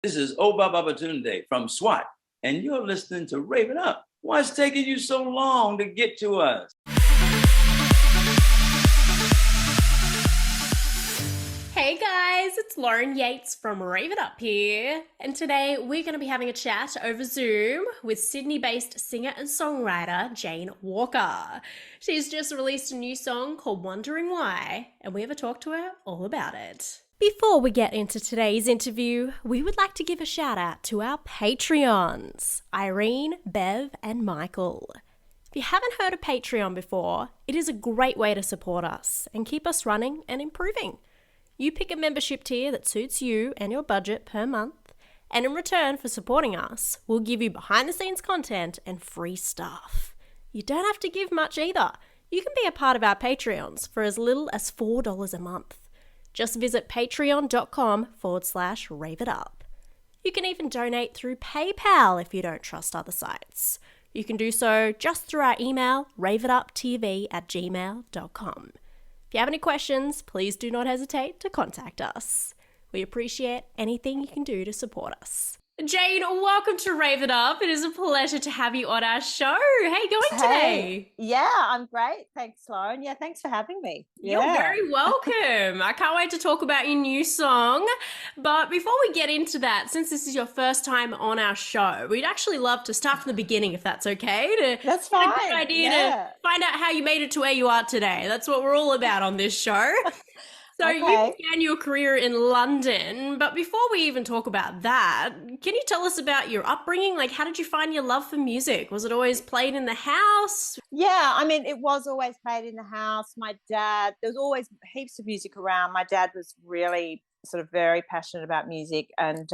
This is Oba Babatunde from SWAT, and you're listening to Rave It Up. Why's it taking you so long to get to us? Hey guys, it's Lauren Yates from Rave It Up here, and today we're going to be having a chat over Zoom with Sydney-based singer and songwriter Jane Walker. She's just released a new song called Wondering Why, and we have a talk to her all about it. Before we get into today's interview, we would like to give a shout out to our Patreons, Irene, Bev, and Michael. If you haven't heard of Patreon before, it is a great way to support us and keep us running and improving. You pick a membership tier that suits you and your budget per month, and in return for supporting us, we'll give you behind-the-scenes content and free stuff. You don't have to give much either. You can be a part of our Patreons for as little as $4 a month. Just visit patreon.com/raveitup. You can even donate through PayPal if you don't trust other sites. You can do so just through our email, raveituptv@gmail.com. If you have any questions, please do not hesitate to contact us. We appreciate anything you can do to support us. Jane, welcome to Rave It Up. It is a pleasure to have you on our show. How are you going today? Yeah, I'm great. Thanks, Lauren. Yeah, thanks for having me. You're very welcome. I can't wait to talk about your new song. But before we get into that, since this is your first time on our show, we'd actually love to start from the beginning, if that's okay. That's fine. It's a good idea to find out how you made it to where you are today. That's what we're all about on this show. So you began your career in London, but before we even talk about that, can you tell us about your upbringing? Like, how did you find your love for music? Was it always played in the house? Yeah, I mean, it was always played in the house. My dad, there was always heaps of music around. My dad was really sort of very passionate about music, and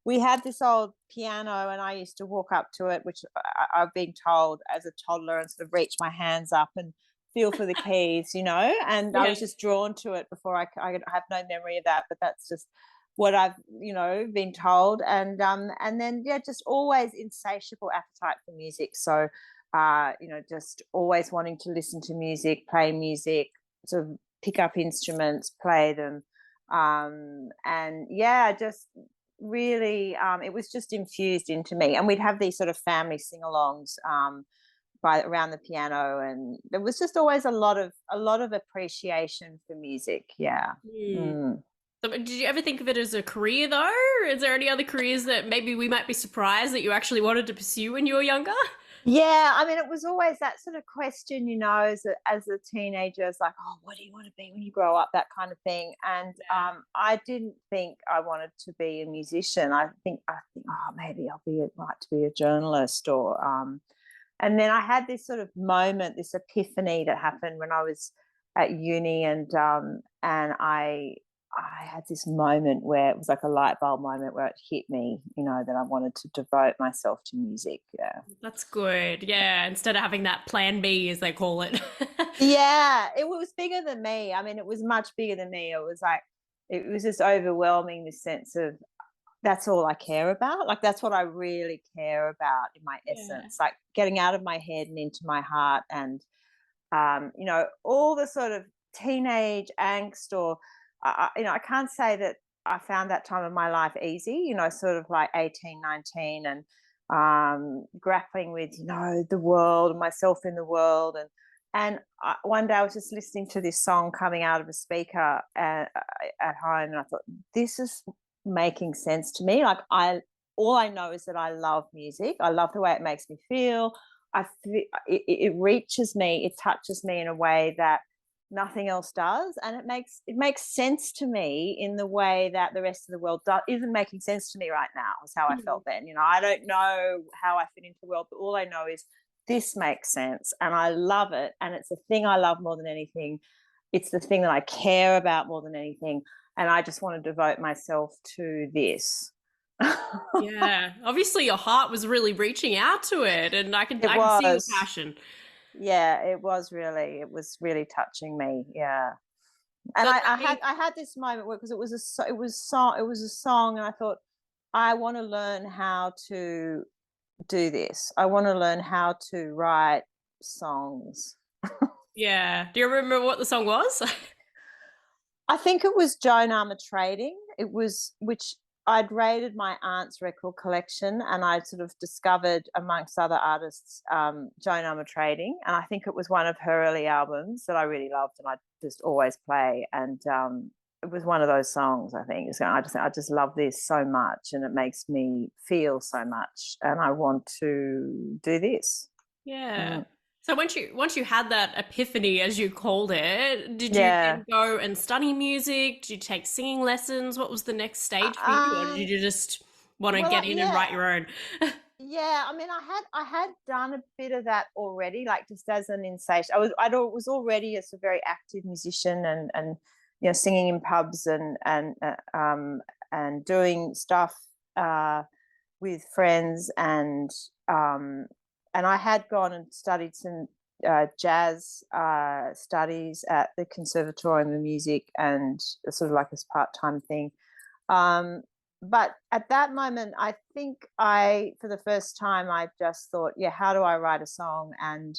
we had this old piano, and I used to walk up to it, which I've been told as a toddler, and sort of reach my hands up and feel for the keys, and I was just drawn to it before I have no memory of that, but that's just what I've, been told. And then, just always insatiable appetite for music. So, just always wanting to listen to music, play music, sort of pick up instruments, play them. Just really, it was just infused into me. And we'd have these sort of family sing-alongs, around the piano, and there was just always a lot of appreciation for music. So did you ever think of it as a career though? Is there any other careers that maybe we might be surprised that you actually wanted to pursue when you were younger? Yeah, I mean, it was always that sort of question, as a teenager. It's like, oh, what do you want to be when you grow up, that kind of thing. And I didn't think I wanted to be a musician. I think oh, maybe I'll like to be a journalist, or and then I had this sort of moment, this epiphany that happened when I was at uni, and I had this moment where it was like a light bulb moment where it hit me, that I wanted to devote myself to music. Yeah, that's good. Yeah, instead of having that plan B, as they call it. Yeah, it was bigger than me. I mean, it was much bigger than me. It was just overwhelming, this sense of, that's all I care about. Like, that's what I really care about in my essence, like getting out of my head and into my heart. And, all the sort of teenage angst, or, I can't say that I found that time of my life easy, sort of like 18, 19, and grappling with, the world and myself in the world. And one day I was just listening to this song coming out of a speaker at home, and I thought, this is making sense to me. Like, all I know is that I love music. I love the way it makes me feel. It reaches me, it touches me in a way that nothing else does, and it makes sense to me in the way that the rest of the world isn't making sense to me right now. Is how I felt then. I don't know how I fit into the world, but all I know is this makes sense, and I love it, and it's the thing I love more than anything. It's the thing that I care about more than anything. And I just want to devote myself to this. Yeah, obviously your heart was really reaching out to it, and I can see your passion. Yeah, it was really touching me. Yeah, and I had this moment because it was a song, and I thought, I want to learn how to do this. I want to learn how to write songs. Yeah. Do you remember what the song was? I think it was Joan Armour Trading. It was, which I'd raided my aunt's record collection, and I'd sort of discovered, amongst other artists, Joan Armatrading, and I think it was one of her early albums that I really loved, and I just always play. And it was one of those songs. I think I just love this so much, and it makes me feel so much, and I want to do this. Yeah. So once you had that epiphany, as you called it, did you Yeah. then go and study music? Did you take singing lessons? What was the next stage for you, or did Um, you just want to well, get in and yeah. write your own? Yeah, I mean, I had done a bit of that already, like just as an insatiate. I was already a very active musician, and singing in pubs, and doing stuff with friends, and I had gone and studied some jazz studies at the Conservatorium of Music, and sort of like this part-time thing. Um, but at that moment, I think for the first time, I just thought, yeah, how do I write a song? And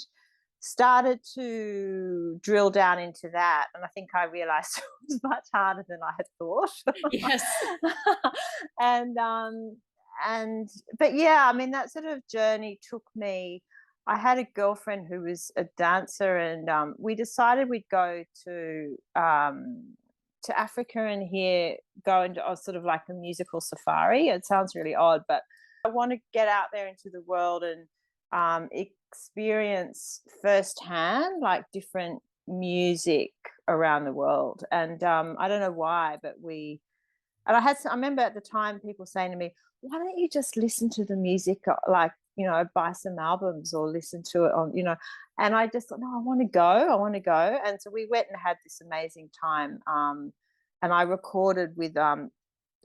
started to drill down into that. And I think I realized it was much harder than I had thought. Yes. and, but yeah, I mean, that sort of journey took me. I had a girlfriend who was a dancer, and we decided we'd go to Africa and go into sort of like a musical safari. It sounds really odd, but I want to get out there into the world and experience firsthand like different music around the world. And I don't know why, but I remember at the time people saying to me, why don't you just listen to the music, like, buy some albums or listen to it on, and I just thought, no, I want to go. And so we went and had this amazing time. And I recorded with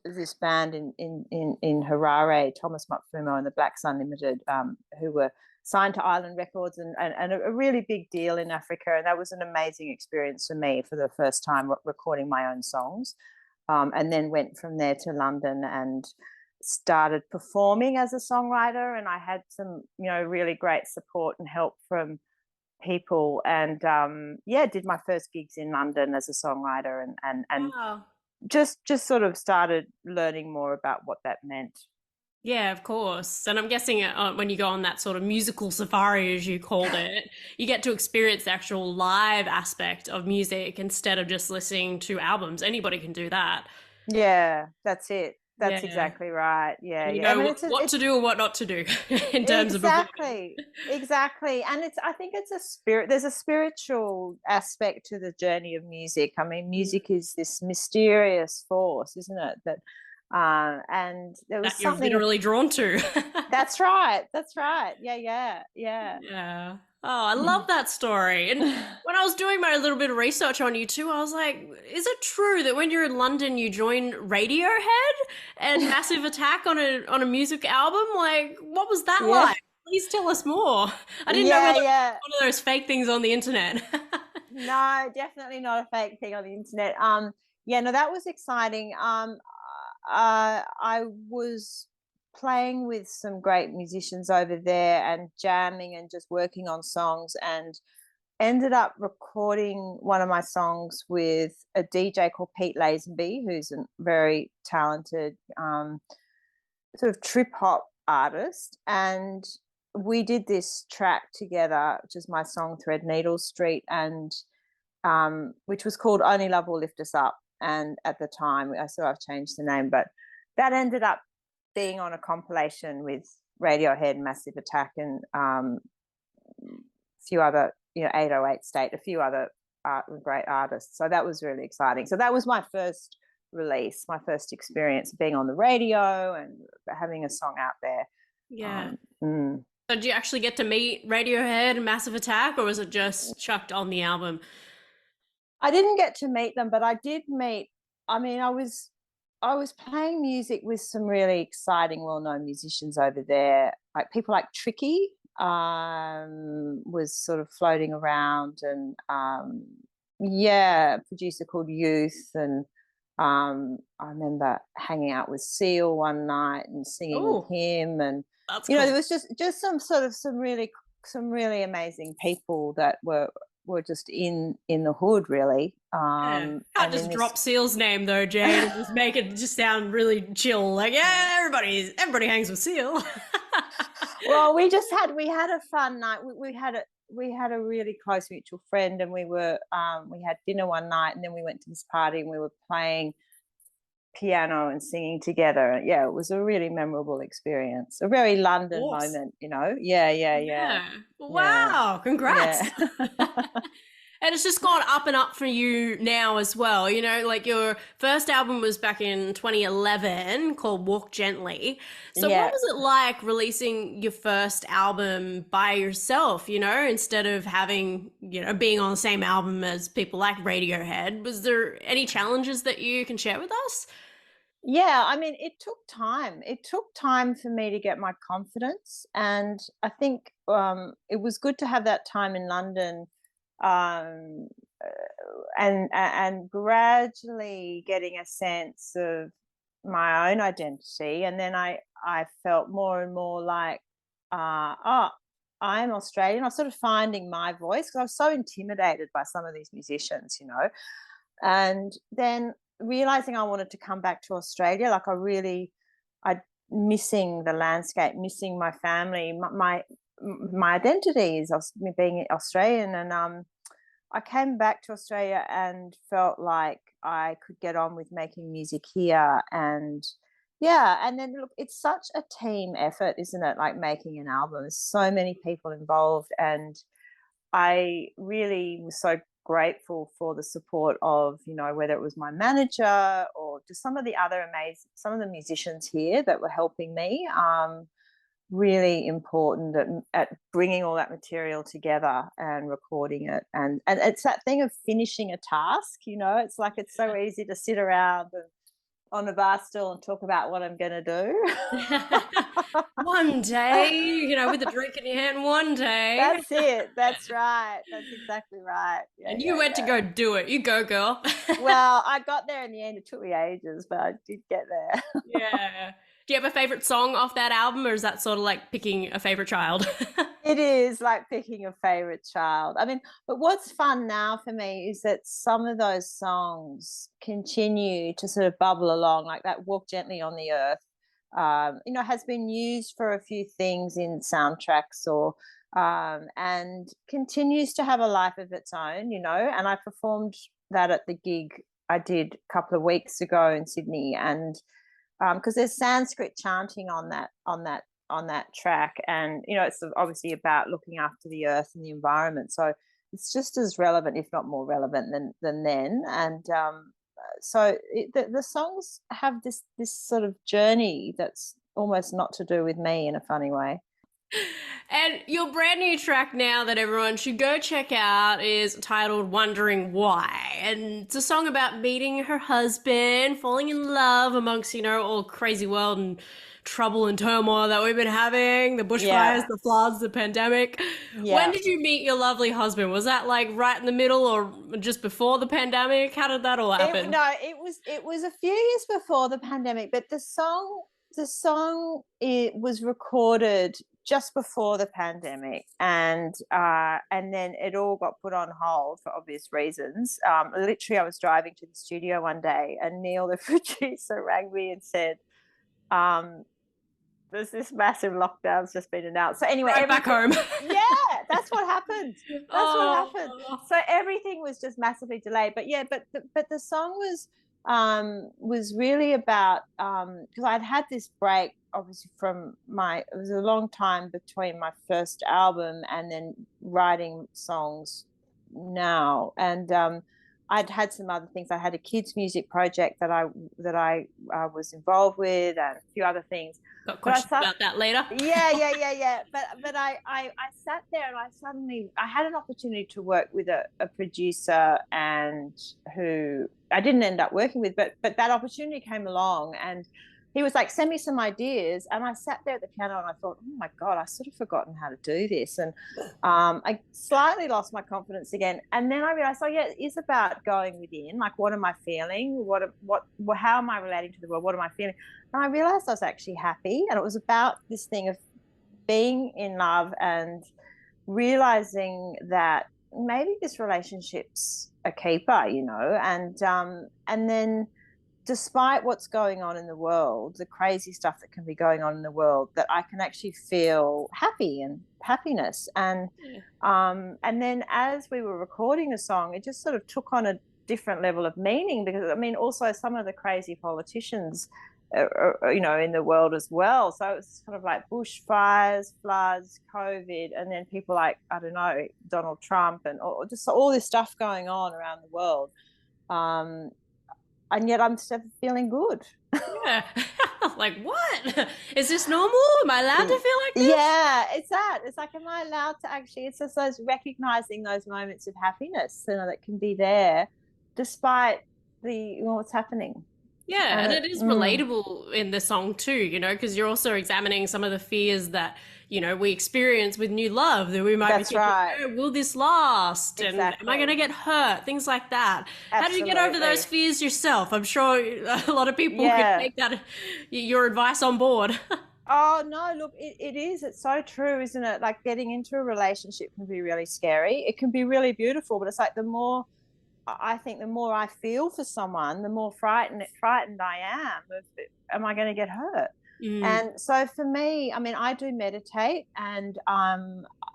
this band in Harare, Thomas Mapfumo and the Blacks Unlimited, who were signed to Island Records, and a really big deal in Africa. And that was an amazing experience for me for the first time recording my own songs. And then went from there to London and started performing as a songwriter. And I had some, really great support and help from people, and did my first gigs in London as a songwriter, and Wow. just sort of started learning more about what that meant. Yeah, of course. And I'm guessing when you go on that sort of musical safari, as you called it, you get to experience the actual live aspect of music instead of just listening to albums. Anybody can do that. Yeah, that's it. That's Yeah. exactly right. Yeah, And you yeah. I know mean, what to do and what not to do in terms of performing. exactly. And I think it's a spirit. There's a spiritual aspect to the journey of music. I mean, music is this mysterious force, isn't it? And there was That you're something. literally drawn to. That's right. That's right. Yeah. Yeah. Oh, I love that story. And when I was doing my little bit of research on you too, I was like, is it true that when you're in London you joined Radiohead and Massive Attack on a music album? Like, what was that Yeah. like? Please tell us more. I didn't know whether it Yeah. was one of those fake things on the internet. No, definitely not a fake thing on the internet. Yeah, no, that was exciting. I was playing with some great musicians over there and jamming and just working on songs, and ended up recording one of my songs with a DJ called Pete Lazenby, who's a very talented sort of trip hop artist. And we did this track together, which is my song Threadneedle Street, and which was called Only Love Will Lift Us Up. And at the time, I've changed the name, but that ended up being on a compilation with Radiohead, Massive Attack, and a few other, 808 State, a few other great artists. So that was really exciting. So that was my first release, my first experience being on the radio and having a song out there. Yeah. Mm. So did you actually get to meet Radiohead and Massive Attack, or was it just chucked on the album? I didn't get to meet them, but I did meet. I mean, I was playing music with some really exciting, well-known musicians over there, like people like Tricky was sort of floating around, and a producer called Youth, and I remember hanging out with Seal one night and singing with him, and that's cool. there was just some really amazing people that were were just in the hood, really. Yeah. Can't And in just this drop Seal's name though, Jane, and just make it just sound really chill. Like, yeah, everybody hangs with Seal. well, we had a fun night. We had a really close mutual friend, and we had dinner one night, and then we went to this party, and we were playing piano and singing together. Yeah, it was a really memorable experience. A very London Awesome. moment, you know. Yeah. Yeah. Yeah. Wow. Congrats. Yeah. And it's just gone up and up for you now as well. You know, like your first album was back in 2011 called Walk Gently. So, what Yeah. was it like releasing your first album by yourself, you know, instead of having, you know, being on the same album as people like Radiohead? Was there any challenges that you can share with us? Yeah, I mean, it took time. It took time for me to get my confidence, and I think it was good to have that time in London, um, and gradually getting a sense of my own identity, and then I felt more and more like, oh, I'm Australian. I was sort of finding my voice because I was so intimidated by some of these musicians, you know, and then realizing I wanted to come back to Australia, like I missing the landscape, missing my family, my identity is me being Australian, and I came back to Australia and felt like I could get on with making music here, and yeah, and then look, it's such a team effort, isn't it? Like making an album, there's so many people involved, and I really was so grateful for the support of, you know, whether it was my manager or just some of the musicians here that were helping me. Really important at bringing all that material together and recording it. And it's that thing of finishing a task, you know, it's like it's so easy to sit around and on a bar stool and talk about what I'm going to do. One day, you know, with a drink in your hand, one day. That's it. That's right. That's exactly right. Yeah, And you yeah, went to yeah. go do it. You go, girl. Well, I got there in the end. It took me ages, but I did get there. Yeah. Do you have a favorite song off that album, or is that sort of like picking a favorite child? It is like picking a favorite child. I mean, but what's fun now for me is that some of those songs continue to sort of bubble along, like that Walk Gently on the Earth. You know, has been used for a few things in soundtracks or and continues to have a life of its own, you know. And I performed that at the gig I did a couple of weeks ago in Sydney, and because there's Sanskrit chanting on that track, and you know it's obviously about looking after the earth and the environment. So it's just as relevant, if not more relevant, than then. And the songs have this sort of journey that's almost not to do with me in a funny way. And your brand new track now that everyone should go check out is titled Wondering Why. And it's a song about meeting her husband, falling in love amongst, you know, all crazy world and trouble and turmoil that we've been having, the bushfires, Yeah, the floods, the pandemic. When yeah. did you meet your lovely husband? Was that like right in the middle or just before the pandemic? How did that all happen? It was a few years before the pandemic, but the song it was recorded just before the pandemic, and then it all got put on hold for obvious reasons. Literally, I was driving to the studio one day, and Neil, the producer, rang me and said, um, "There's this massive lockdown's just been announced." So anyway, Right back home. yeah, that's what happened. That's what happened. Oh. So everything was just massively delayed. But yeah, but the song was really about because I'd had this break obviously from it was a long time between my first album and then writing songs now, and I'd had some other things. I had a kids music project that I was involved with, and a few other things. Got But I questions thought, about that later. yeah. But I sat there and I had an opportunity to work with a producer, and who I didn't end up working with, but that opportunity came along, and he was like, send me some ideas. And I sat there at the piano and I thought, oh my God, I sort of forgotten how to do this. And I slightly lost my confidence again. And then I realized, oh yeah, it is about going within. Like, what am I feeling? How am I relating to the world? What am I feeling? And I realized I was actually happy. And it was about this thing of being in love and realizing that maybe this relationship's a keeper, you know, and then despite what's going on in the world, the crazy stuff that can be going on in the world, that I can actually feel happy and happiness. And then as we were recording the song, it just sort of took on a different level of meaning, because I mean, also some of the crazy politicians, you know, in the world as well. So it's kind of like bushfires, floods, COVID, and then people like, I don't know, Donald Trump, and just all this stuff going on around the world. And yet I'm still feeling good. Yeah. Like, what? Is this normal? Am I allowed to feel like this? Yeah, it's that. It's like, am I allowed to actually? It's just those recognizing those moments of happiness, you know, that can be there despite what's happening. Yeah, and it is relatable in the song too, you know, because you're also examining some of the fears that, you know, we experience with new love, that we might be That's thinking, right. oh, will this last? And am I going to Exactly. get hurt? Things like that. How did you get over those Absolutely. fears yourself? I'm sure a lot of people could Yeah. take that, your advice on board. Oh no, look, it is. It's so true, isn't it? Like, getting into a relationship can be really scary. It can be really beautiful, but it's like, the more I think, the more I feel for someone, the more frightened I am I going to get hurt? Mm, And so for me, I mean, I do meditate, and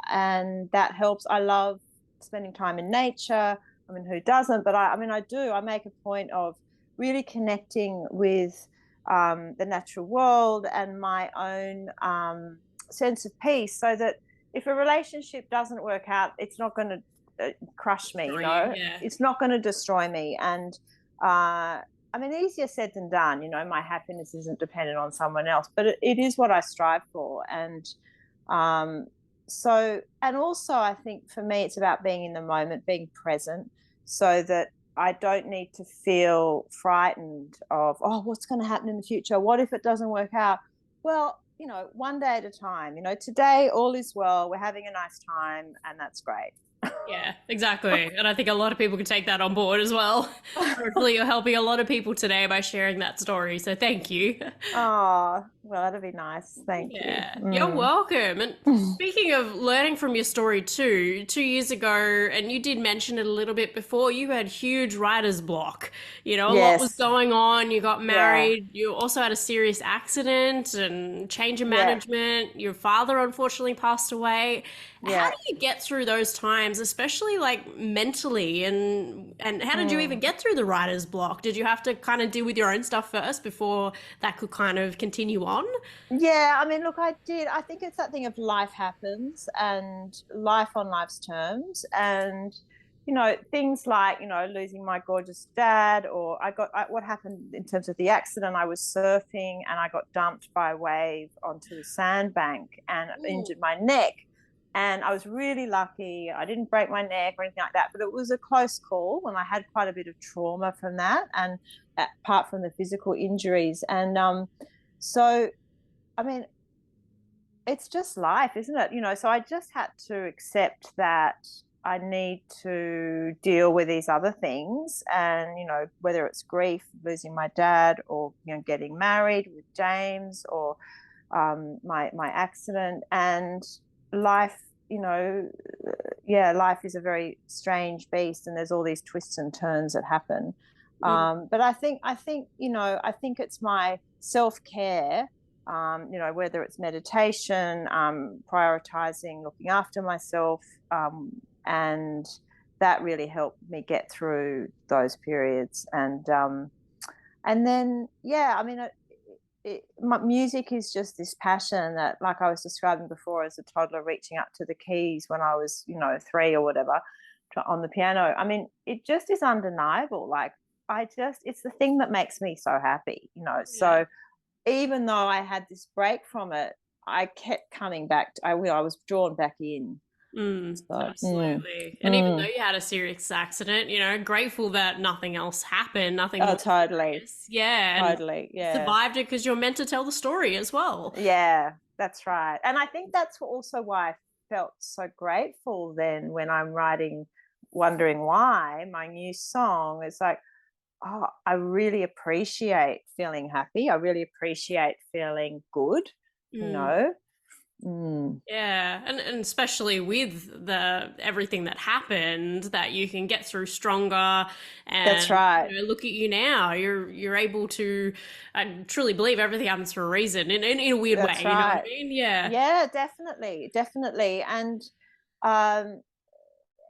that helps. I love spending time in nature. I mean, who doesn't? But I mean, I do. I make a point of really connecting with the natural world and my own sense of peace, so that if a relationship doesn't work out, it's not going to crush me, you for you, know, yeah. it's not going to destroy me. And I mean, easier said than done, you know, my happiness isn't dependent on someone else, but it is what I strive for. And um, and also I think for me, it's about being in the moment, being present, so that I don't need to feel frightened of, oh, what's going to happen in the future? What if it doesn't work out? Well, you know, one day at a time, you know, today all is well, we're having a nice time, and that's great. Yeah, exactly. And I think a lot of people can take that on board as well. Hopefully, you're helping a lot of people today by sharing that story. So, thank you. Oh, well, that'd be nice. Thank you. Yeah, you're welcome. And speaking of learning from your story too, 2 years ago, and you did mention it a little bit before, you had huge writer's block. You know, a lot was Yes. going on. You got Yeah. married. You also had a serious accident and change of Yeah. management. Your father unfortunately passed away. How Yeah. do you get through those times, especially like mentally, and how did you even Mm. get through the writer's block? Did you have to kind of deal with your own stuff first before that could kind of continue on? Yeah, I mean, look, I did. I think it's that thing of life happens, and life on life's terms. And, you know, things like, you know, losing my gorgeous dad, or what happened in terms of the accident. I was surfing and I got dumped by a wave onto the sandbank and Ooh. injured my neck. And I was really lucky. I didn't break my neck or anything like that, but it was a close call, and I had quite a bit of trauma from that, and apart from the physical injuries. And so I mean, it's just life, isn't it? You know, so I just had to accept that I need to deal with these other things. And, you know, whether it's grief, losing my dad, or, you know, getting married with James, or my accident, and life, you know, yeah, life is a very strange beast, and there's all these twists and turns that happen. Mm. But I think, you know, I think it's my self-care, you know, whether it's meditation, prioritizing, looking after myself, and that really helped me get through those periods. And then, yeah, I mean, my music is just this passion that, like I was describing before, as a toddler reaching up to the keys when I was, you know, 3 or whatever, on the piano. I mean, it just is undeniable. Like, it's the thing that makes me so happy, you know. Yeah. So even though I had this break from it, I kept coming back. I was drawn back in. Mm, So, absolutely. And even though mm. you had a serious accident, you know, grateful that nothing else happened, nothing Oh, more totally, serious. Yeah, and totally, you yeah. survived it because you're meant to tell the story as well. Yeah, that's right. And I think that's also why I felt so grateful then when I'm writing Wondering Why, my new song. It's like, oh, I really appreciate feeling happy. I really appreciate feeling good, you Mm. know. Yeah, and especially with the everything that happened, that you can get through stronger, That's and right. look at you now. You're able to. I truly believe everything happens for a reason, in a weird That's way. You know what I right. mean? Yeah. Yeah, definitely, definitely. And um,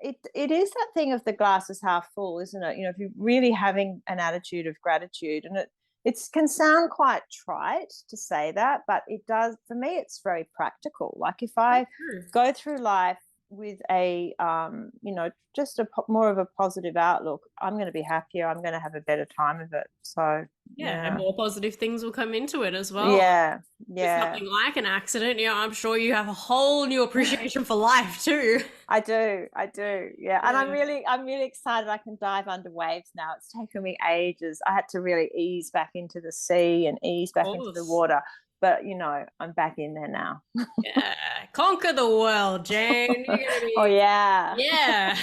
it is that thing of the glass is half full, isn't it? You know, if you're really having an attitude of gratitude, and it can sound quite trite to say that, but it does, for me, it's very practical. Like if I True. go through life with a you know, just more of a positive outlook, I'm going to be happier, I'm going to have a better time of it. So Yeah, and yeah. more positive things will come into it as well. Yeah, With yeah. something like an accident, I'm sure you have a whole new appreciation for life too. I do, I do, yeah. And Yeah, I'm really excited. I can dive under waves now. It's taken me ages. I had to really ease back into the sea and ease of back into the course. water, but you know, I'm back in there now. Yeah, conquer the world, Jane. You're gonna Oh be, yeah, yeah.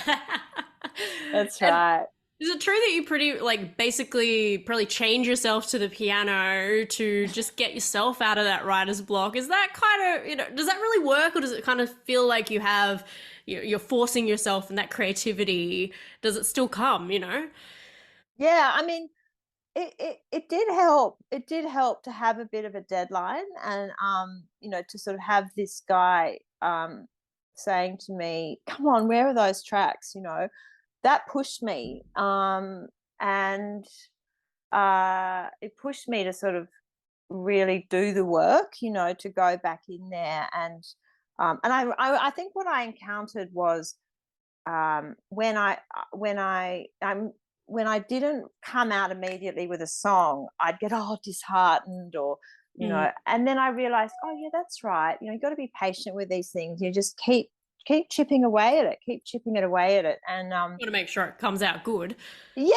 that's And right. is it true that you pretty like basically probably change yourself to the piano to just get yourself out of that writer's block? Is that kind of, does that really work, or does it kind of feel like you're forcing yourself and that creativity, does it still come? Yeah, I mean, it did help. It did help to have a bit of a deadline, and you know, to sort of have this guy saying to me, "Come on, where are those tracks?" You know, that pushed me, and it pushed me to sort of really do the work. You know, to go back in there, and I think what I encountered was when I didn't come out immediately with a song, I'd get all disheartened, or you Mm. know, and then I realized, oh yeah, that's right. You know, you got to be patient with these things. You just keep chipping away at it, keep chipping it away at it, and Want to make sure it comes out good. yeah,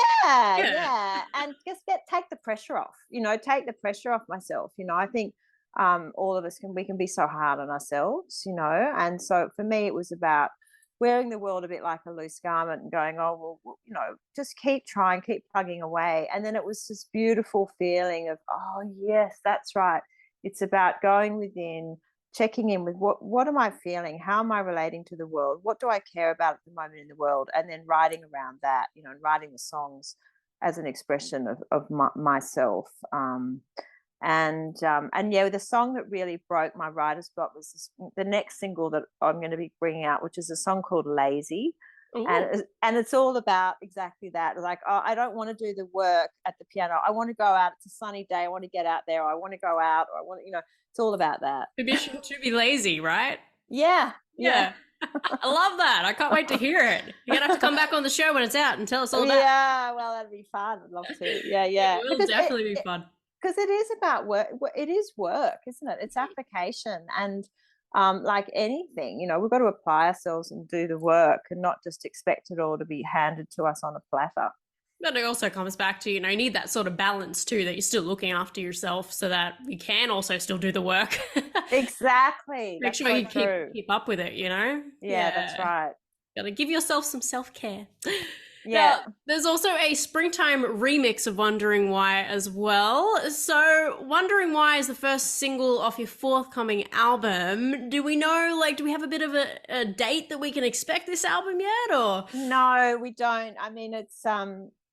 Yeah. yeah, and just take the pressure off. You know, take the pressure off myself. You know, I think all of us can be so hard on ourselves. You know, and so for me, it was about wearing the world a bit like a loose garment and going, oh well, you know, just keep trying, keep plugging away, and then it was this beautiful feeling of, oh yes, that's right. It's about going within, checking in with what am I feeling, how am I relating to the world, what do I care about at the moment in the world, and then writing around that, you know, and writing the songs as an expression of myself. And yeah, the song that really broke my writer's block was the next single that I'm going to be bringing out, which is a song called Lazy. Ooh. And it's all about exactly that. Like, oh, I don't want to do the work at the piano. I want to go out. It's a sunny day. I want to get out there. Or I want to go out. Or I want to, you know, it's all about that. Permission to be lazy, right? Yeah, yeah. Yeah. I love that. I can't wait to hear it. You're gonna have to come back on the show when it's out and tell us all about it. Yeah, well, that'd be fun. I'd love to. Yeah, It yeah. will definitely be fun. Because it is about work. It is work, isn't it? It's application, and like anything, you know, we've got to apply ourselves and do the work, and not just expect it all to be handed to us on a platter. But it also comes back to, you need that sort of balance too, that you're still looking after yourself so that you can also still do the work. Exactly. Make That's sure so you true. keep up with it. Yeah, that's right. Gotta give yourself some self-care. Yeah. Now, there's also a springtime remix of Wondering Why as well. So, Wondering Why is the first single off your forthcoming album. Do we know, like, do we have a bit of a date that we can expect this album yet, or? No, we don't. I mean, it's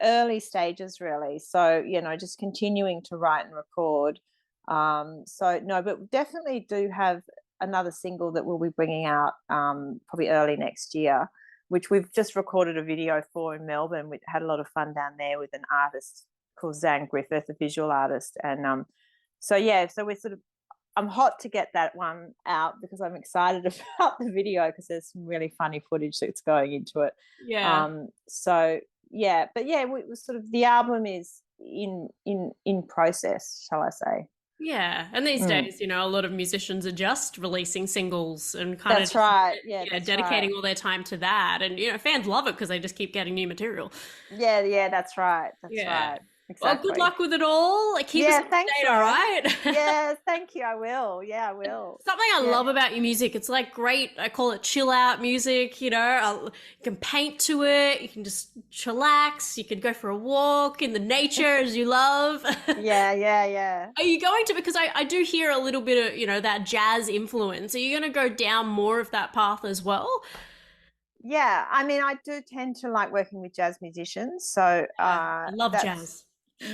early stages really. So, you know, just continuing to write and record. So no, but we definitely do have another single that we'll be bringing out probably early next year, which we've just recorded a video for in Melbourne. We had a lot of fun down there with an artist called Zan Griffith, a visual artist. And so yeah, so we're sort of, I'm hot to get that one out because I'm excited about the video because there's some really funny footage that's going into it. Yeah. So yeah, but yeah, we sort of, the album is in process, shall I say? Yeah, and these Mm. days, a lot of musicians are just releasing singles and kind of That's right. Yeah, that's dedicating right. all their time to that. And fans love it because they just keep getting new material. Yeah, yeah, that's right. That's Yeah. right. Well, good exactly. luck with it all. Like, keep us up to Thanks, date, all Lauren. right? Yes, thank you. I will. Yeah, I will. Something I Yeah. love about your music, it's like great, I call it chill out music, you know. You can paint to it, you can just chillax, you can go for a walk in the nature as you love. Yeah. Are you going to, because I do hear a little bit of, you know, that jazz influence. Are you going to go down more of that path as well? Yeah, I mean, I do tend to like working with jazz musicians, so Yeah, I love that's. jazz.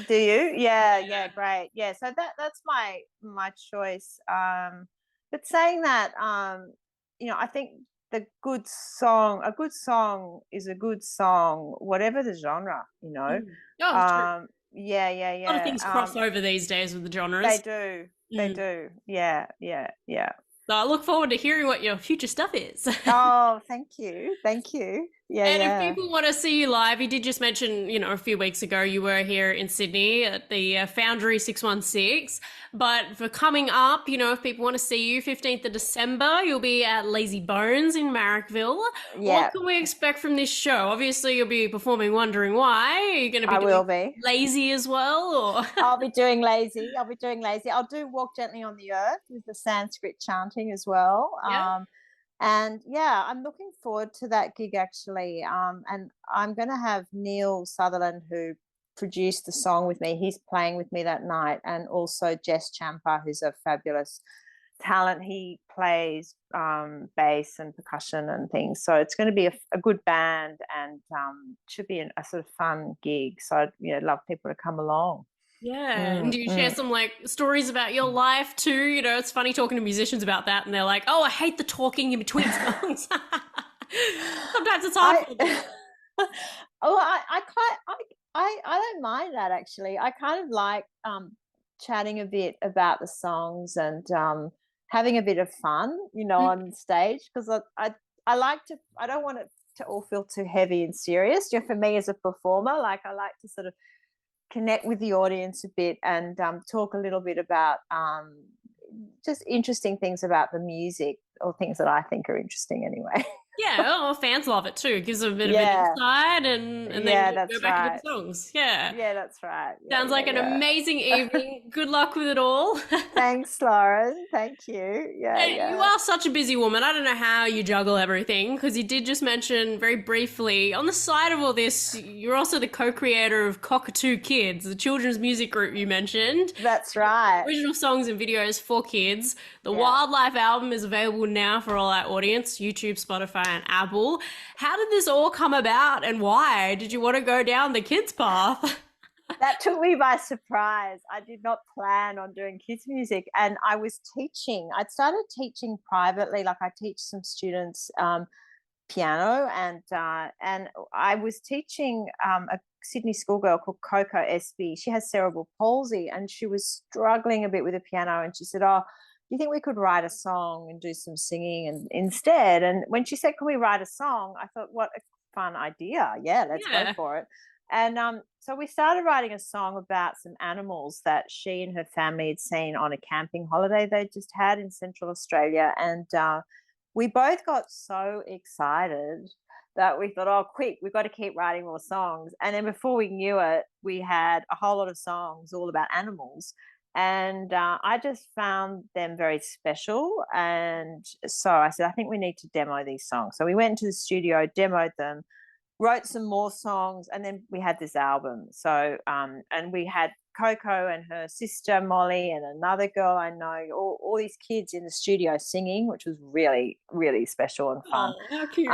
Do you? Yeah, Yeah. great. Yeah, so that's my choice. But saying that, I think a good song is a good song, whatever the genre, you know. Mm. Oh, true. A lot of Yeah. things cross over these days with the They genres. do. They Mm. do. Yeah. So I look forward to hearing what your future stuff is. Oh, thank you. Thank you. And if Yeah. people want to see you live, you did just mention, you know, a few weeks ago you were here in Sydney at the Foundry 616. But for coming up, you know, if people want to see you, 15th of December, you'll be at Lazy Bones in Marrickville. Yeah, What can we expect from this show? Obviously, you'll be performing Wondering Why. Are you going to be I doing will be. Lazy as well? Or I'll be doing lazy. I'll do Walk Gently on the Earth with the Sanskrit chanting as well. yeah? And yeah, I'm looking forward to that gig actually. And I'm going to have Neil Sutherland, who produced the song with me. He's playing with me that night, and also Jess Champa, who's a fabulous talent. He plays bass and percussion and things. So it's going to be a good band, and should be a sort of fun gig. So I'd love people to come along. Yeah. And do you share Mm. some like stories about your life too? You know, it's funny talking to musicians about that and they're like, oh, I hate the talking in between songs. Sometimes it's hard I for them. oh, I don't mind that actually. I kind of like chatting a bit about the songs, and having a bit of fun, Mm. on stage, because I like to. I don't want it to all feel too heavy and serious. For me as a performer, like, I like to sort of connect with the audience a bit, and talk a little bit about just interesting things about the music, or things that I think are interesting anyway. Yeah, oh, fans love it too. It gives them a bit of an Yeah, insight and then yeah, you go that's back into the right. songs. Yeah. Yeah, that's right. Sounds like an Yeah. amazing evening. Good luck with it all. Thanks, Lauren. Thank you. Hey, you are such a busy woman. I don't know how you juggle everything because you did just mention very briefly on the side of all this, you're also the co-creator of Cockatoo Kids, the children's music group you mentioned. That's right. Original songs and videos for kids. The Yeah. Wildlife album is available now for all our audience, YouTube, Spotify, and Apple. How did this all come about and why? Did you want to go down the kids path? That took me by surprise. I did not plan on doing kids music, and I was teaching. I'd started teaching privately, like I teach some students piano, and I was teaching a Sydney schoolgirl called Coco SB. She has cerebral palsy, and she was struggling a bit with the piano, and she said, "Oh, do you think we could write a song and do some singing and instead?" And when she said, "Can we write a song?" I thought, what a fun idea. Yeah, let's go Yeah. for it. And so we started writing a song about some animals that she and her family had seen on a camping holiday they just had in Central Australia. And we both got so excited that we thought, oh, quick, we've got to keep writing more songs. And then before we knew it, we had a whole lot of songs all about animals. And I just found them very special. And so I said, I think we need to demo these songs. So we went into the studio, demoed them, wrote some more songs, and then we had this album. So and we had Coco and her sister Molly and another girl I know, all these kids in the studio singing, which was really, really special and fun. Oh, how cute.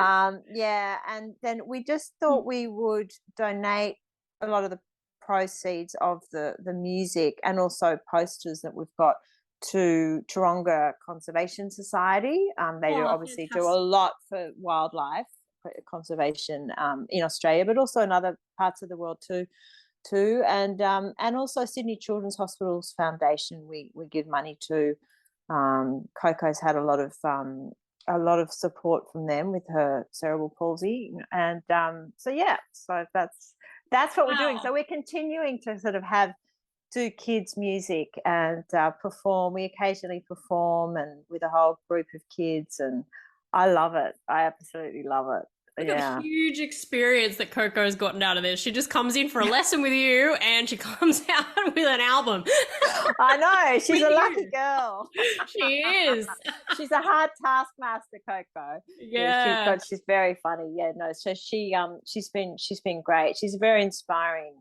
Yeah, and then we just thought we would donate a lot of the proceeds of the music, and also posters that we've got, to Taronga Conservation Society. They do Oh, obviously do a fantastic. lot for wildlife conservation in Australia, but also in other parts of the world too. And also Sydney Children's Hospitals Foundation, we give money to. Coco's had a lot of support from them with her cerebral palsy, and so yeah, so that's what we're doing. Wow. So we're continuing to sort of do kids music and perform. We occasionally perform, and with a whole group of kids, and I love it. I absolutely love it. Look at the Yeah. huge experience that Coco's gotten out of this. She just comes in for a lesson with you and she comes out with an album. I know. She's With a lucky you. girl. She is. She's a hard taskmaster, Coco. Yeah, Yeah. she's very funny. Yeah, no. So she's been great. She's a very inspiring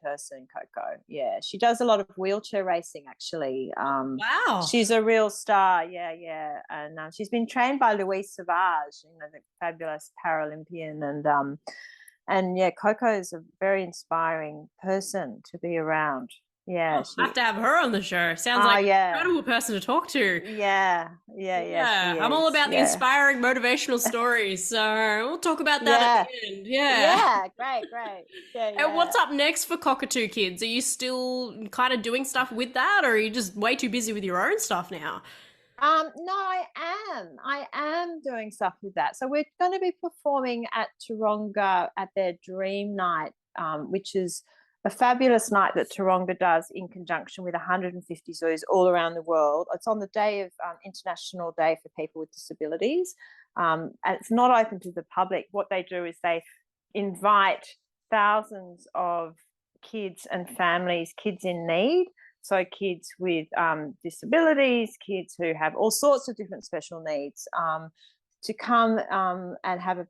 person, Coco. Yeah, she does a lot of wheelchair racing actually. Wow. She's a real star. Yeah, yeah, and she's been trained by Louise Savage, the fabulous Paralympian, and yeah, Coco is a very inspiring person to be around. Yeah, Oh, I have to have her on the show. Sounds oh like an yeah, incredible person to talk to. yeah, she Yeah, I'm all is. about the Yeah, inspiring motivational stories. So we'll talk about that at yeah, the end. Yeah. yeah, great. Yeah, And yeah. what's up next for Cockatoo Kids? Are you still kind of doing stuff with that, or are you just way too busy with your own stuff now? No, I am doing stuff with that. So we're going to be performing at Taronga at their Dream Night, which is a fabulous night that Taronga does in conjunction with 150 zoos all around the world. It's on the day of International Day for People with Disabilities, and it's not open to the public. What they do is they invite thousands of kids and families, kids in need. So kids with disabilities, kids who have all sorts of different special needs, to come and have a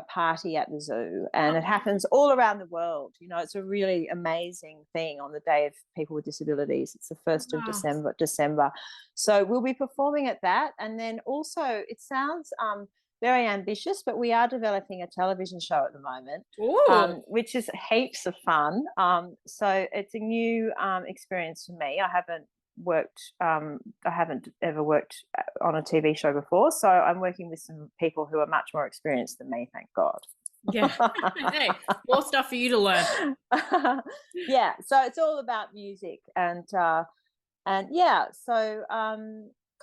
party at the zoo. And it happens all around the world. It's a really amazing thing on the Day of People with Disabilities. It's the 1st of Wow. December. So we'll be performing at that. And then also it sounds very ambitious, but we are developing a television show at the moment, Ooh. which is heaps of fun. So it's a new experience for me. I haven't ever worked on a TV show before, so I'm working with some people who are much more experienced than me, thank God. Yeah. Hey, more stuff for you to learn. Yeah, so it's all about music, and yeah, so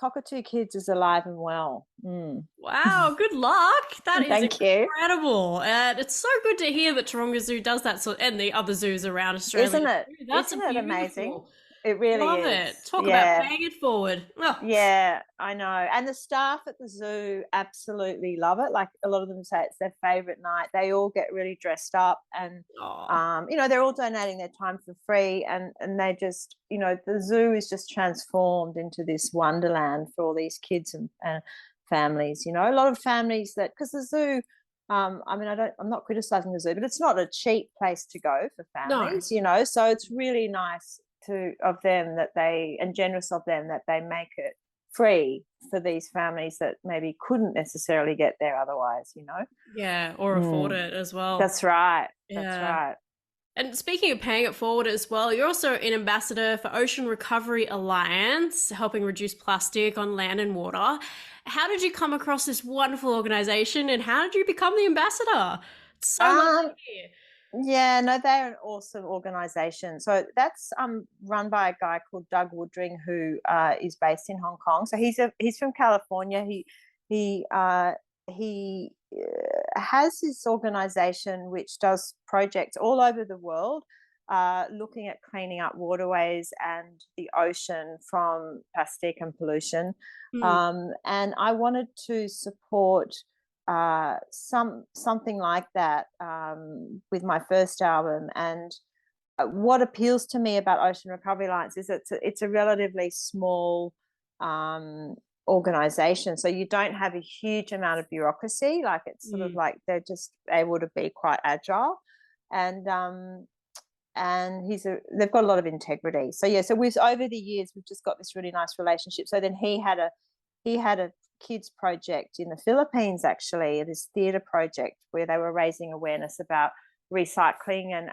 Cockatoo Kids is alive and well. Wow, good luck. That is Thank you. incredible. And it's so good to hear that Taronga Zoo does that, and the other zoos around Australia Isn't it? too. That's Isn't a it amazing? beautiful. It really Love is. it. Talk about Yeah. paying it forward. Oh, Yeah, I know. And the staff at the zoo absolutely love it. Like a lot of them say it's their favorite night. They all get really dressed up, and oh, they're all donating their time for free, and they just, the zoo is just transformed into this wonderland for all these kids and families. A lot of families that, because the zoo, I'm not criticizing the zoo, but it's not a cheap place to go for no. families, so it's really nice of them that they, and generous of them that they make it free for these families that maybe couldn't necessarily get there otherwise. Yeah, or afford it as well. That's right. That's Yeah. right. And speaking of paying it forward as well, you're also an ambassador for Ocean Recovery Alliance, helping reduce plastic on land and water. How did you come across this wonderful organization and how did you become the ambassador? It's so lovely Um, to hear. Yeah, no, they're an awesome organisation. So that's run by a guy called Doug Woodring, who is based in Hong Kong. So he's from California. He has this organisation which does projects all over the world, looking at cleaning up waterways and the ocean from plastic and pollution. Mm. And I wanted to support something like that with my first album. And what appeals to me about Ocean Recovery Alliance is it's a relatively small organization, so you don't have a huge amount of bureaucracy. Like it's sort of like they're just able to be quite agile, and they've got a lot of integrity. So yeah, so we've over the years we've just got this really nice relationship. So then he had a kids project in the Philippines, actually, this theatre project where they were raising awareness about recycling and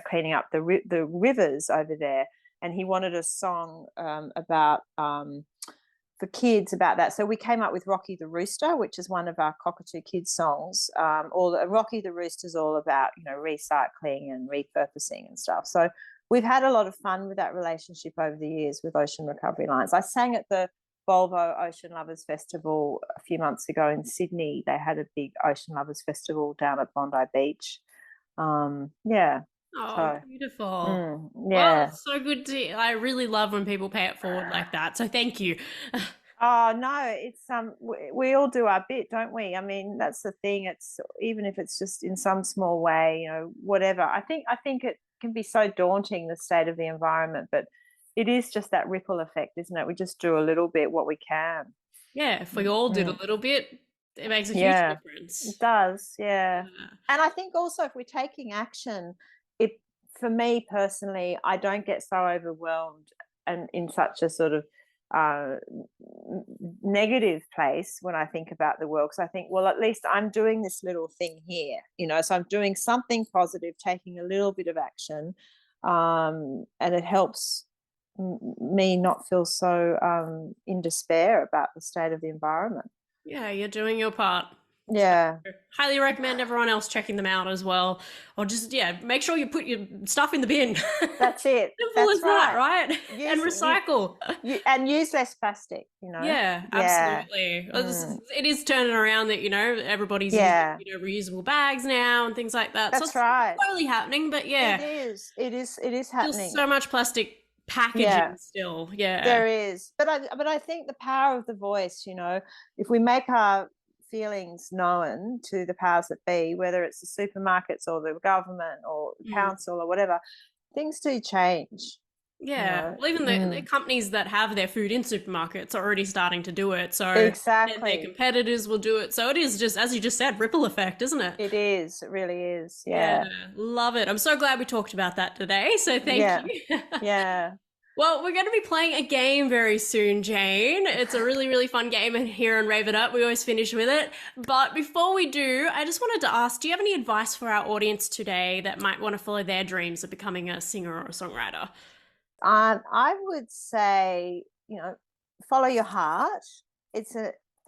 cleaning up the rivers over there. And he wanted a song about for kids about that. So we came up with Rocky the Rooster, which is one of our Cockatoo Kids songs. Rocky the Rooster is all about recycling and repurposing and stuff. So we've had a lot of fun with that relationship over the years with Ocean Recovery Alliance. I sang at the Volvo Ocean Lovers Festival a few months ago in Sydney. They had a big Ocean Lovers Festival down at Bondi Beach. Yeah. Oh, So, beautiful. Well, yeah. it's so good to I really love when people pay it forward like that. So thank you. Oh no, it's we all do our bit, don't we? I mean, that's the thing. It's even if it's just in some small way, you know, whatever. I think it can be so daunting, the state of the environment, but it is just that ripple effect, isn't it? We just do a little bit what we can. Yeah, if we all did a Mm. little bit, it makes a huge Yeah, it difference. does. Yeah. Yeah. And I think also if we're taking action, it for me personally, I don't get so overwhelmed and in such a sort of negative place when I think about the world, because I think, well, at least I'm doing this little thing here, you know, so I'm doing something positive, taking a little bit of action, and it helps me not feel so in despair about the state of the environment. Yeah, you're doing your part. So Yeah, highly recommend everyone else checking them out as well. Or just, yeah, make sure you put your stuff in the bin. that's it. Simple That's as that, right. right? And Use recycle. and use less plastic, you know. Yeah, Yeah. absolutely. Mm. It is turning around that, everybody's using, Yeah, reusable bags now and things like that. So that's it's right. slowly happening, but It yeah, is. It is still happening. so much plastic Yeah, packaging still. Yeah. there is. But I think the power of the voice, you know, if we make our feelings known to the powers that be, whether it's the supermarkets or the government or Mm. council or whatever, things do change, you Yeah. know. Well, even the Mm. companies that have their food in supermarkets are already starting to do it. So then their Exactly. competitors will do it. So it is just, as you just said, ripple effect, isn't it? It is. It really is. Yeah. Yeah. Love it. I'm so glad we talked about that today. So thank Yeah. you. Yeah. Well, we're going to be playing a game very soon, Jane. It's a really, really fun game here on Rave It Up. We always finish with it. But before we do, I just wanted to ask, do you have any advice for our audience today that might want to follow their dreams of becoming a singer or a songwriter? I would say, you know, follow your heart.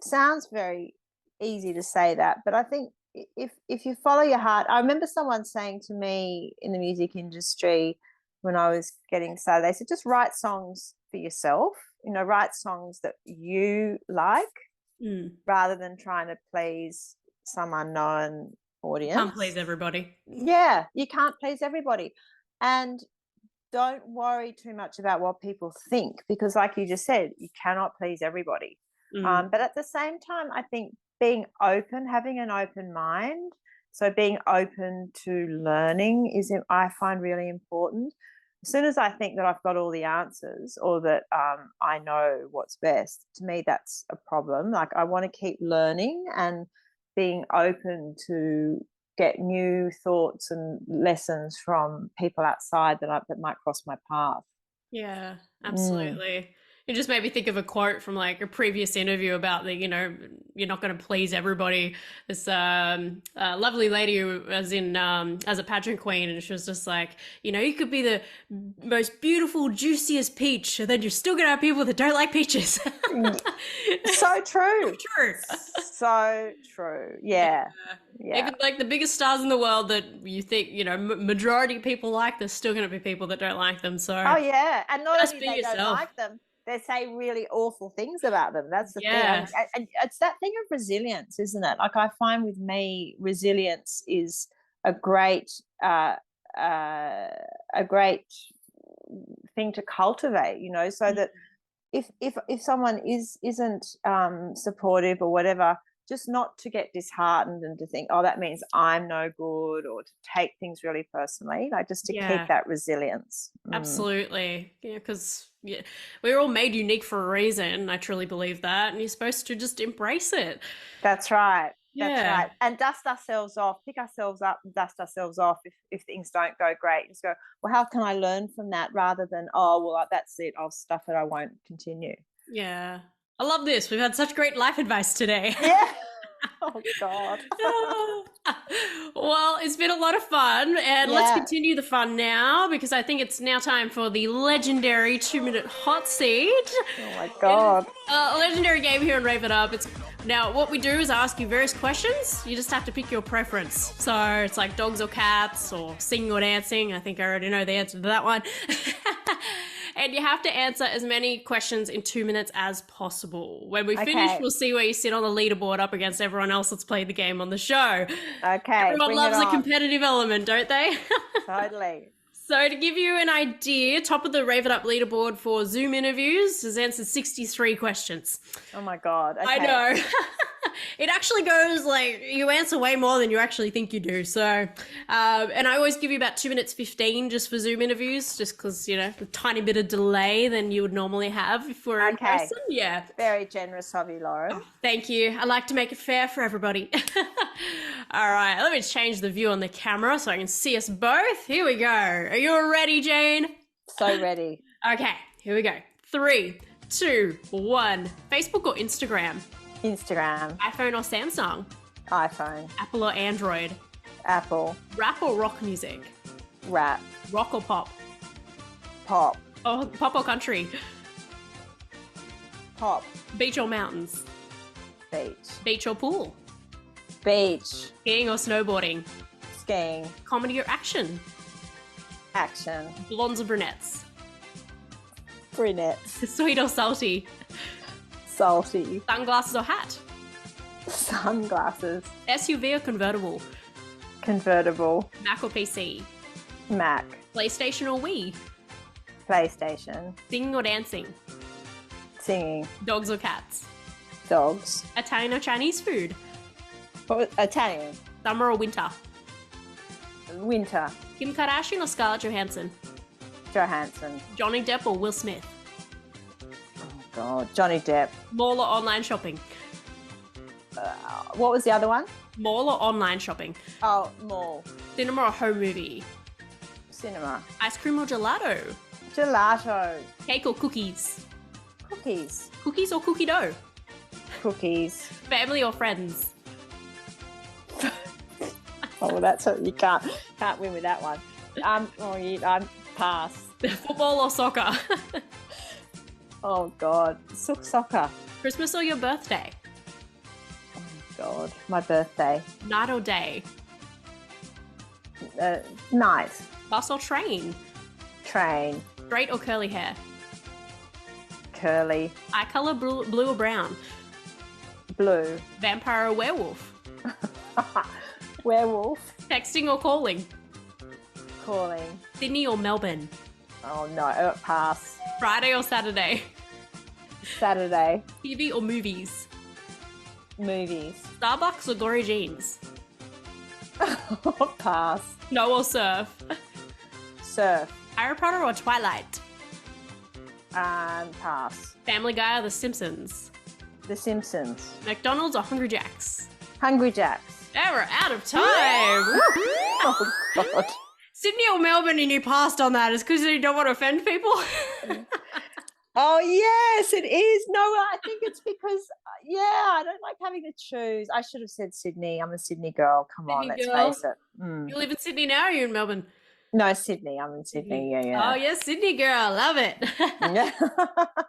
Sounds very easy to say that, but I think if you follow your heart, I remember someone saying to me in the music industry when I was getting started, they said just write songs for yourself. You know, write songs that you like Mm. rather than trying to please some unknown Can't please audience. everybody. Yeah, you can't please everybody. And don't worry too much about what people think, because like you just said, you cannot please everybody. Mm. But at the same time, I think being open, having an open mind, so being open to learning is, I find, really important. As soon as I think that I've got all the answers, or that I know what's best, to me that's a problem. Like, I want to keep learning and being open to get new thoughts and lessons from people outside that might cross my path. Yeah, Mm. absolutely. It just made me think of a quote from like a previous interview about you're not going to please everybody. This lovely lady who was in as a pageant queen, and she was just like, you could be the most beautiful, juiciest peach, and then you're still going to have people that don't like peaches. So true. True. So true. Yeah. Yeah. Yeah. Even like the biggest stars in the world that you think, majority of people like, there's still going to be people that don't like them. So Oh, yeah. And not just only be they don't yourself. like them, they say really awful things about them. That's the thing. Yeah. And it's that thing of resilience, isn't it? Like, I find with me, resilience is a great, uh, uh, a great thing to cultivate. You know, so that if someone isn't supportive or whatever, just not to get disheartened and to think, oh, that means I'm no good, or to take things really personally, like, just to keep Yeah. that resilience. Absolutely. Yeah, because we're all made unique for a reason. I truly believe that. And you're supposed to just embrace it. That's right. That's Yeah. right. And dust ourselves off, pick ourselves up and dust ourselves off if things don't go great. Just go, well, how can I learn from that, rather than, oh, well, that's it, I'll stuff it, I won't continue. Yeah. I love this. We've had such great life advice today. Yeah. Oh, God. Well, it's been a lot of fun, and let's Yeah. continue the fun now, because I think it's now time for the legendary 2-minute hot seat. Oh, my God. A legendary game here on Rave It Up. Now what we do is I ask you various questions. You just have to pick your preference. So it's like dogs or cats, or singing or dancing. I think I already know the answer to that one. And you have to answer as many questions in 2 minutes as possible. When we finish, Okay. we'll see where you sit on the leaderboard up against everyone else that's played the game on the show. Okay. Everyone bring loves it a on. competitive element, don't they? Totally. So to give you an idea, top of the Rave It Up leaderboard for Zoom interviews has answered 63 questions. Oh my God. Okay. I know. It actually goes like you answer way more than you actually think you do. So, and I always give you about 2 minutes 15 just for Zoom interviews, just because, you know, a tiny bit of delay than you would normally have if we're in person. Yeah. Very generous of you, Lauren. Oh, thank you. I like to make it fair for everybody. All right, let me change the view on the camera so I can see us both. Here we go. Are you ready, Jane? So ready. Okay, here we go. 3, 2, 1. Facebook or Instagram? Instagram. iPhone or Samsung? iPhone. Apple or Android? Apple. Rap or rock music? Rap. Rock or pop? Pop. Oh, pop or country? Pop. Beach or mountains? Beach. Beach or pool? Beach. Skiing or snowboarding? Skiing. Comedy or action? Action. Blondes or brunettes? Brunettes. Sweet or salty? Salty. Sunglasses or hat? Sunglasses. SUV or convertible? Convertible. Mac or PC? Mac. PlayStation or Wii? PlayStation. Singing or dancing? Singing. Dogs or cats? Dogs. Italian or Chinese food? Italian. Summer or winter? Winter. Kim Kardashian or Scarlett Johansson? Johansson. Johnny Depp or Will Smith? Oh God. Johnny Depp. Mall or online shopping? What was the other one? Mall or online shopping? Oh, mall. Cinema or home movie? Cinema. Ice cream or gelato? Gelato. Cake or cookies? Cookies. Cookies or cookie dough? Cookies. Family or friends? Oh, well, that's what you can't win with that one. I'm pass. Football or soccer? Oh God. Soccer. Christmas or your birthday? Oh God. My birthday. Night or day? Night. Bus or train? Train. Straight or curly hair? Curly. Eye color, blue or brown? Blue. Vampire or werewolf? Werewolf. Texting or calling? Calling. Sydney or Melbourne? Oh no. Pass. Friday or Saturday? Saturday. TV or movies? Movies. Starbucks or Glory Jeans? Pass. Snow or surf? Surf. Harry Potter or Twilight? Pass. Family Guy or The Simpsons? The Simpsons. McDonald's or Hungry Jack's? Hungry Jacks. Yeah, we're out of time. Oh God. Sydney or Melbourne, and you passed on that. Is because you don't want to offend people? Oh yes, it is. No, I think it's because I don't like having to choose. I should have said Sydney. I'm a Sydney girl. Come on, Sydney let's girl. face it. Mm. You live in Sydney now, or are you in Melbourne? No, Sydney. I'm in Sydney. Yeah. Oh, yes, Sydney girl. Love it. Yeah.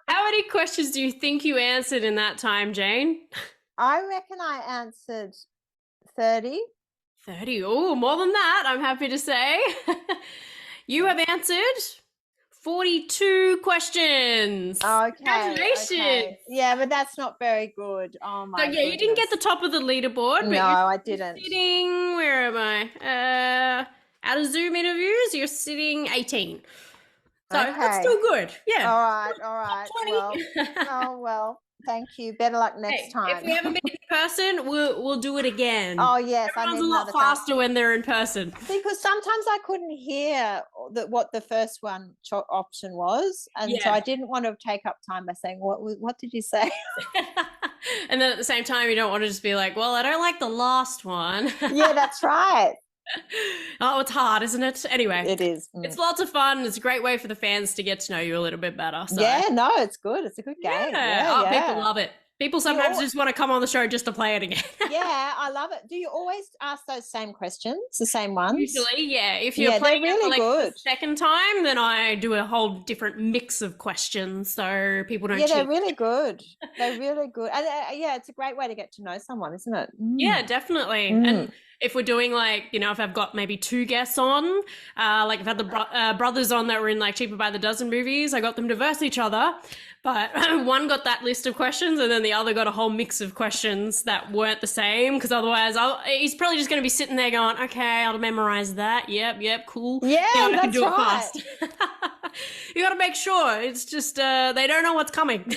How many questions do you think you answered in that time, Jane? I reckon I answered 30. 30. Oh, more than that, I'm happy to say. You have answered 42 questions. Okay. Congratulations. Okay. Yeah, but that's not very good. Oh my So, yeah, you didn't get the goodness. top of the leaderboard. But No, you're I didn't. sitting, where am I? Out of Zoom interviews, you're sitting 18. So that's Okay. still good. Yeah. All right. 20. Well, well, thank you. Better luck next Hey, time. if we ever meet in person, we'll do it again. Oh yes, I Everyone's need a lot another time. faster when they're in person. Because sometimes I couldn't hear what the first one option was, and so Yeah. I didn't want to take up time by saying what did you say? And then at the same time, you don't want to just be like, well, I don't like the last one. Yeah, that's right. Oh, it's hard, isn't it? Anyway, It is. it's lots of fun. It's a great way for the fans to get to know you a little bit better. So. Yeah, no, it's good. It's a good game. Yeah, People love it. People sometimes al- just want to come on the show just to play it again. Yeah, I love it. Do you always ask those same questions, the same ones? Usually, yeah. If you're Yeah, playing they're it for really like good. the second time, then I do a whole different mix of questions so people don't Yeah, cheat. they're really good. They're really good. And yeah, it's a great way to get to know someone, isn't it? Yeah, definitely. Mm. And if we're doing like, if I've got maybe 2 guests on, like I've had the brothers on that were in like Cheaper by the Dozen movies, I got them to verse each other. But one got that list of questions and then the other got a whole mix of questions that weren't the same, because otherwise he's probably just going to be sitting there going, okay, I'll memorize that. Yep, cool. Yeah, I can that's do it right. fast. You got to make sure. It's just they don't know what's coming.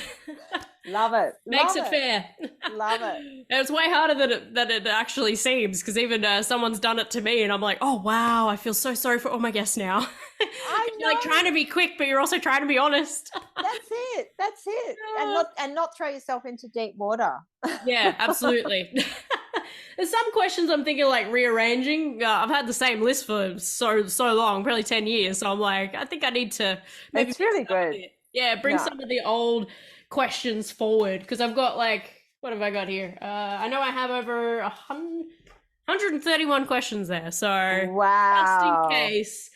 Love it. Makes Love it fair. Love it. It's way harder than it actually seems, because even someone's done it to me and I'm like, oh, wow, I feel so sorry for all my guests now. You're like trying to be quick, but you're also trying to be honest. That's it. That's it. And not throw yourself into deep water. Yeah, absolutely. There's some questions I'm thinking like rearranging. I've had the same list for so long, probably 10 years. So I'm like, I think I need to maybe. It's really good. Bring some of the old questions forward, because I've got like, what have I got here? I know I have over 131 questions there. So wow. just in case.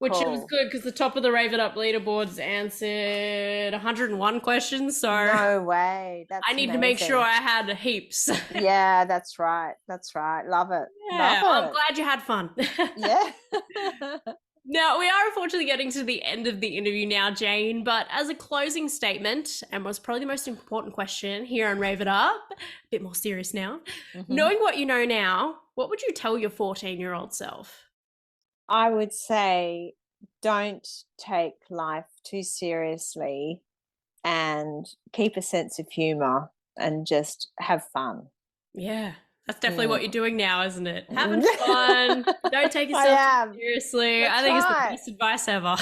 Which it was good, because the top of the Rave It Up leaderboards answered 101 questions. So no way. That's I need to make sure I had heaps. Yeah, that's right. That's right. Love it. Yeah, Love it. I'm glad you had fun. Yeah. Now, we are unfortunately getting to the end of the interview now, Jane, but as a closing statement, and was probably the most important question here on Rave It Up, a bit more serious now, knowing what you know now, what would you tell your 14-year-old self? I would say don't take life too seriously and keep a sense of humor and just have fun. Yeah, that's definitely what you're doing now, isn't it? Having fun. Don't take yourself too seriously. I think it's the best advice ever.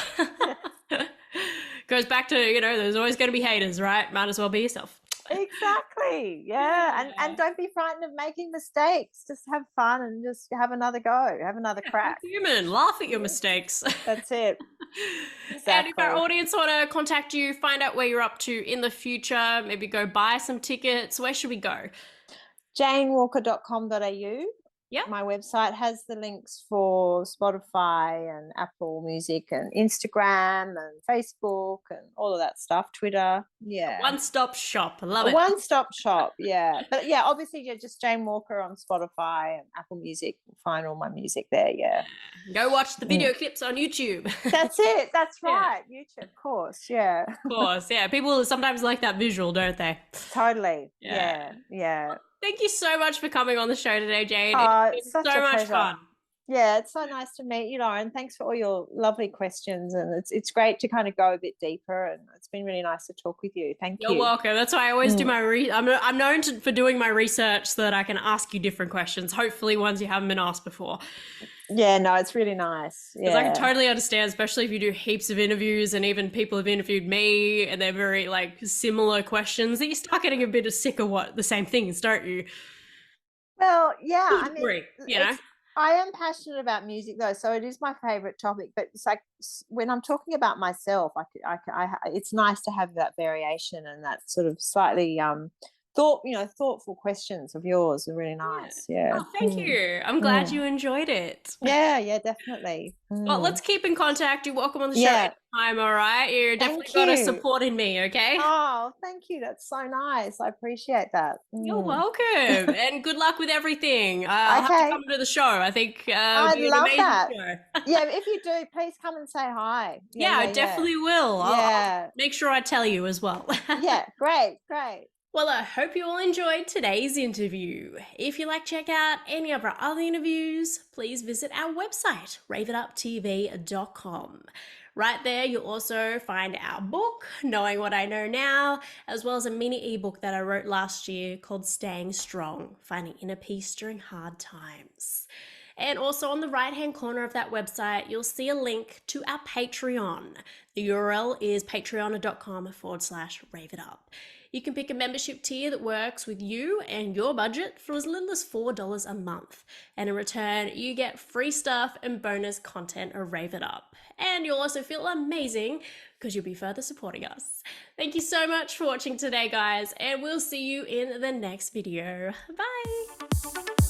Goes back to, there's always going to be haters, right? Might as well be yourself. Exactly. Yeah. And don't be frightened of making mistakes. Just have fun and just have another go, have another crack. Human, laugh at your mistakes. That's it. Exactly. And if our audience want to contact you, find out where you're up to in the future, maybe go buy some tickets, where should we go? janewalker.com.au. Yeah. My website has the links for Spotify and Apple Music and Instagram and Facebook and all of that stuff, Twitter. Yeah. One-stop shop. I love it. One-stop shop, yeah. But yeah, obviously just Jane Walker on Spotify and Apple Music. Find all my music there, yeah. Go watch the video clips on YouTube. That's it. That's right. YouTube, of course, yeah. Of course, yeah. People sometimes like that visual, don't they? Totally. Yeah. Thank you so much for coming on the show today, Jane. It's such so much fun. Yeah, it's so nice to meet you, Lauren. Thanks for all your lovely questions, and it's great to kind of go a bit deeper, and it's been really nice to talk with you. Thank you. You're welcome. That's why I always do my I'm known for doing my research so that I can ask you different questions, hopefully ones you haven't been asked before. Yeah, no, it's really nice. Yeah, because I can totally understand, especially if you do heaps of interviews, and even people have interviewed me and they're very like similar questions, that you start getting a bit sick of the same things, don't you? Well, yeah, I mean, I am passionate about music though, so it is my favorite topic. But it's like when I'm talking about myself, it's nice to have that variation and that sort of slightly thoughtful questions of yours are really nice. Yeah. Oh, thank you. I'm glad you enjoyed it. Yeah, definitely. Well, let's keep in contact. You're welcome on the show anytime, all right? You're definitely got a support in me, okay? Oh, thank you. That's so nice. I appreciate that. You're welcome. And good luck with everything. I'll have to come to the show. I think I'd love that. Yeah, if you do, please come and say hi. Yeah, I definitely will. I'll make sure I tell you as well. Yeah, great. Well, I hope you all enjoyed today's interview. If you'd like to check out any of our other interviews, please visit our website, raveituptv.com. Right there, you'll also find our book, Knowing What I Know Now, as well as a mini ebook that I wrote last year called Staying Strong, Finding Inner Peace During Hard Times. And also on the right-hand corner of that website, you'll see a link to our Patreon. The URL is patreon.com/raveitup. You can pick a membership tier that works with you and your budget for as little as $4 a month. And in return, you get free stuff and bonus content of Rave It Up. And you'll also feel amazing because you'll be further supporting us. Thank you so much for watching today, guys, and we'll see you in the next video. Bye!